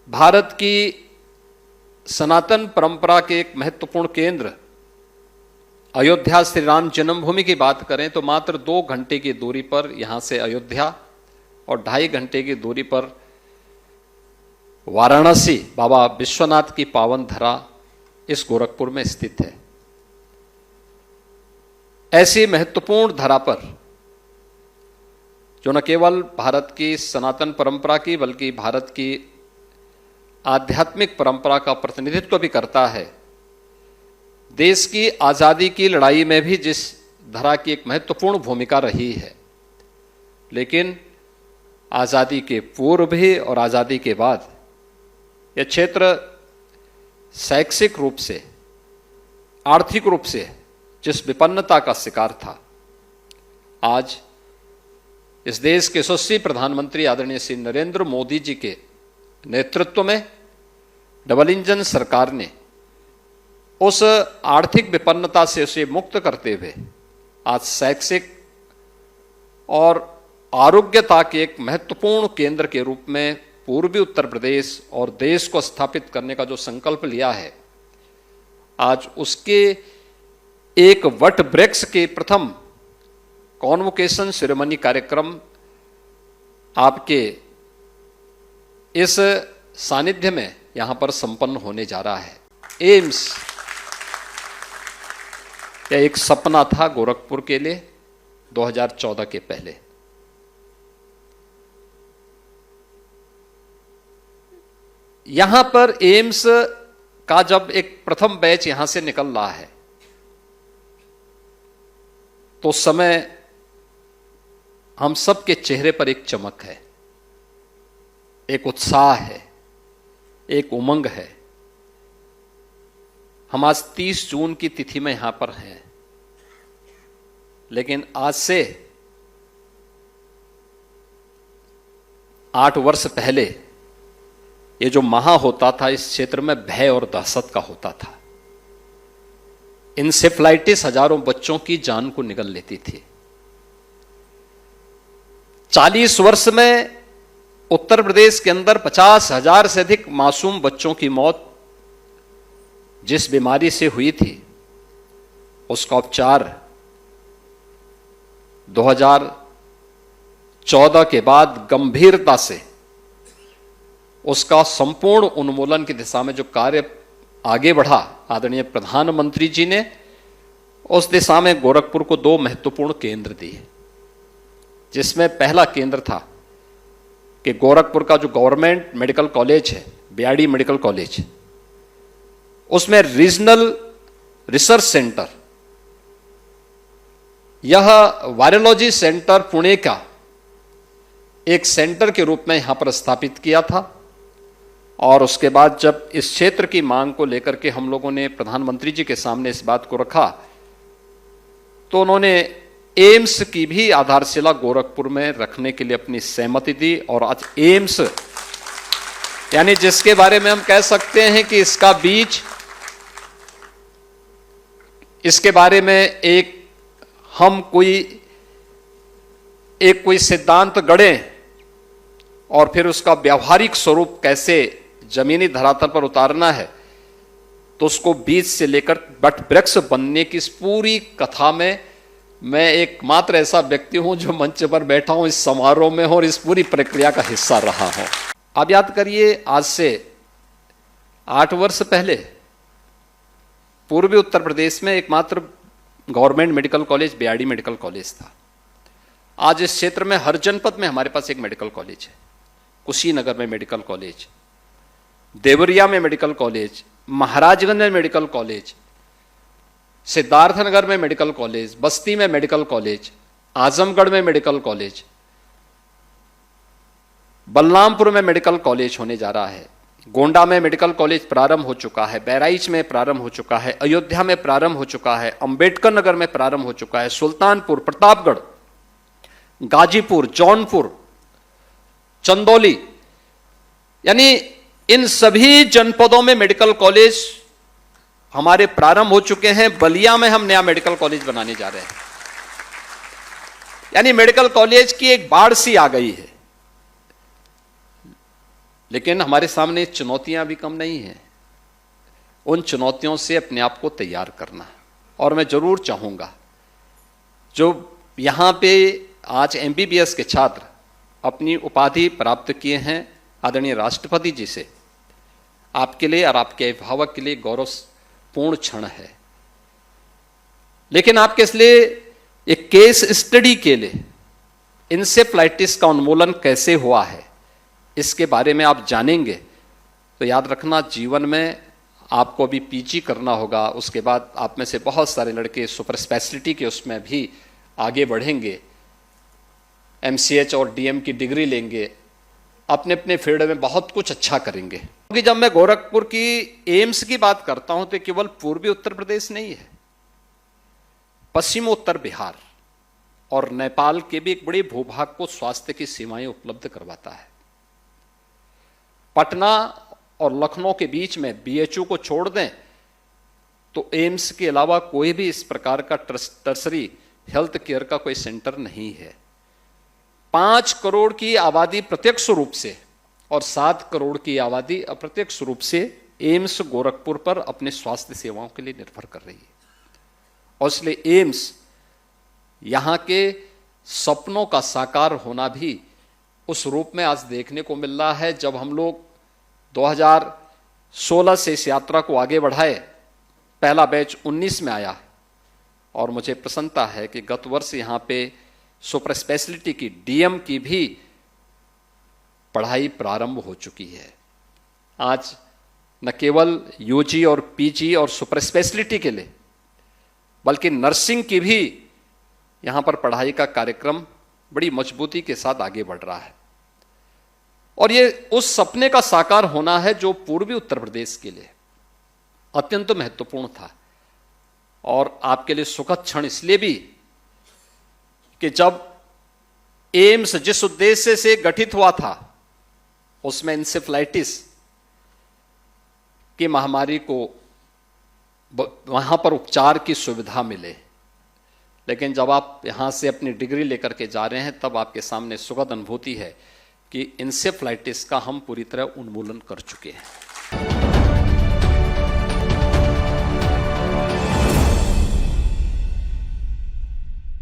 भारत की सनातन परंपरा के एक महत्वपूर्ण केंद्र अयोध्या श्री राम जन्मभूमि की बात करें तो मात्र 2 घंटे की दूरी पर यहां से अयोध्या और 2.5 घंटे की दूरी पर वाराणसी बाबा विश्वनाथ की पावन धरा इस गोरखपुर में स्थित है। ऐसी महत्वपूर्ण धरा पर जो न केवल भारत की सनातन परंपरा की बल्कि भारत की आध्यात्मिक परंपरा का प्रतिनिधित्व भी करता है, देश की आज़ादी की लड़ाई में भी जिस धरा की एक महत्वपूर्ण भूमिका रही है, लेकिन आज़ादी के पूर्व भी और आज़ादी के बाद यह क्षेत्र शैक्षिक रूप से, आर्थिक रूप से जिस विपन्नता का शिकार था, आज इस देश के यशस्वी प्रधानमंत्री आदरणीय श्री नरेंद्र मोदी जी के नेतृत्व में डबल इंजन सरकार ने उस आर्थिक विपन्नता से उसे मुक्त करते हुए आज शैक्षिक और आरोग्यता के एक महत्वपूर्ण केंद्र के रूप में पूर्वी उत्तर प्रदेश और देश को स्थापित करने का जो संकल्प लिया है, आज उसके एक वट वृक्ष के प्रथम कॉन्वोकेशन सेरेमनी कार्यक्रम आपके इस सानिध्य में यहां पर संपन्न होने जा रहा है। एम्स यह एक सपना था गोरखपुर के लिए 2014 के पहले। यहां पर एम्स का जब एक प्रथम बैच यहां से निकल रहा है तो उस समय हम सबके चेहरे पर एक चमक है, एक उत्साह है, एक उमंग है। हम आज 30 जून की तिथि में यहां पर हैं, लेकिन आज से 8 वर्ष पहले ये जो महा होता था, इस क्षेत्र में भय और दहशत का होता था। इंसेफ्लाइटिस हजारों बच्चों की जान को निगल लेती थी। 40 वर्ष में उत्तर प्रदेश के अंदर 50,000 से अधिक मासूम बच्चों की मौत जिस बीमारी से हुई थी, उसका उपचार 2014 के बाद गंभीरता से उसका संपूर्ण उन्मूलन की दिशा में जो कार्य आगे बढ़ा, आदरणीय प्रधानमंत्री जी ने उस दिशा में गोरखपुर को 2 महत्वपूर्ण केंद्र दिए, जिसमें पहला केंद्र था कि गोरखपुर का जो गवर्नमेंट मेडिकल कॉलेज है, बीआरडी मेडिकल कॉलेज, उसमें रीजनल रिसर्च सेंटर, यह वायरोलॉजी सेंटर पुणे का एक सेंटर के रूप में यहां पर स्थापित किया था। और उसके बाद जब इस क्षेत्र की मांग को लेकर के हम लोगों ने प्रधानमंत्री जी के सामने इस बात को रखा, तो उन्होंने एम्स की भी आधारशिला गोरखपुर में रखने के लिए अपनी सहमति दी। और आज एम्स यानी जिसके बारे में हम कह सकते हैं कि इसका बीज, इसके बारे में हम कोई सिद्धांत गढ़ें और फिर उसका व्यावहारिक स्वरूप कैसे जमीनी धरातल पर उतारना है, तो उसको बीज से लेकर वट वृक्ष बनने की इस पूरी कथा में मैं एकमात्र ऐसा व्यक्ति हूं जो मंच पर बैठा हूं इस समारोह में और इस पूरी प्रक्रिया का हिस्सा रहा हूं। आप याद करिए, आज से 8 वर्ष पहले पूर्वी उत्तर प्रदेश में एकमात्र government medical college BRD medical college था। आज इस क्षेत्र में हर जनपद में हमारे पास एक मेडिकल कॉलेज है। कुशीनगर में मेडिकल कॉलेज, देवरिया में मेडिकल कॉलेज, महाराजगंज में मेडिकल कॉलेज, सिद्धार्थनगर में मेडिकल कॉलेज, बस्ती में मेडिकल कॉलेज, आजमगढ़ में मेडिकल कॉलेज, बलरामपुर में मेडिकल कॉलेज होने जा रहा है, गोंडा में मेडिकल कॉलेज प्रारंभ हो चुका है, बहराइच में प्रारंभ हो चुका है, अयोध्या में प्रारंभ हो चुका है, अंबेडकर नगर में प्रारंभ हो चुका है, सुल्तानपुर, प्रतापगढ़, गाजीपुर, जौनपुर, चंदौली, यानी इन सभी जनपदों में मेडिकल कॉलेज हमारे प्रारंभ हो चुके हैं। बलिया में हम नया मेडिकल कॉलेज बनाने जा रहे हैं। यानी मेडिकल कॉलेज की एक बाढ़ सी आ गई है। लेकिन हमारे सामने चुनौतियां भी कम नहीं हैं। उन चुनौतियों से अपने आप को तैयार करना। और मैं जरूर चाहूंगा जो यहां पे आज एमबीबीएस के छात्र अपनी उपाधि प्राप्त किए हैं, आदरणीय राष्ट्रपति जी से, आपके लिए और आपके अभिभावक के लिए गौरवपूर्ण क्षण है। लेकिन आपके इसलिए एक केस स्टडी के लिए इंसेफ्लाइटिस का उन्मूलन कैसे हुआ है, इसके बारे में आप जानेंगे तो याद रखना, जीवन में आपको अभी पीजी करना होगा। उसके बाद आप में से बहुत सारे लड़के सुपर स्पेशलिटी के उसमें भी आगे बढ़ेंगे, एमसीएच और डीएम की डिग्री लेंगे, अपने अपने फील्ड में बहुत कुछ अच्छा करेंगे। क्योंकि जब मैं गोरखपुर की एम्स की बात करता हूं तो केवल पूर्वी उत्तर प्रदेश नहीं है, पश्चिम उत्तर बिहार और नेपाल के भी एक बड़े भूभाग को स्वास्थ्य की सेवाएं उपलब्ध करवाता है। पटना और लखनऊ के बीच में बीएचयू को छोड़ दें तो एम्स के अलावा कोई भी इस प्रकार का टर्सरी हेल्थ केयर का कोई सेंटर नहीं है। 5 करोड़ की आबादी प्रत्यक्ष रूप से और 7 करोड़ की आबादी अप्रत्यक्ष रूप से एम्स गोरखपुर पर अपने स्वास्थ्य सेवाओं के लिए निर्भर कर रही है। और इसलिए एम्स यहां के सपनों का साकार होना भी उस रूप में आज देखने को मिल रहा है। जब हम लोग 2016 से इस यात्रा को आगे बढ़ाए, पहला बैच 19 में आया और मुझे प्रसन्नता है कि गत वर्ष यहां पे सुपर स्पेशलिटी की डीएम की भी पढ़ाई प्रारंभ हो चुकी है। आज न केवल यूजी और पीजी और सुपर स्पेशलिटी के लिए बल्कि नर्सिंग की भी यहां पर पढ़ाई का कार्यक्रम बड़ी मजबूती के साथ आगे बढ़ रहा है। और ये उस सपने का साकार होना है जो पूर्वी उत्तर प्रदेश के लिए अत्यंत महत्वपूर्ण था। और आपके लिए सुखद क्षण इसलिए भी कि जब एम्स जिस उद्देश्य से गठित हुआ था उसमें इंसेफ्लाइटिस की महामारी को वहां पर उपचार की सुविधा मिले, लेकिन जब आप यहां से अपनी डिग्री लेकर के जा रहे हैं तब आपके सामने सुखद अनुभूति है कि इंसेफ्लाइटिस का हम पूरी तरह उन्मूलन कर चुके हैं।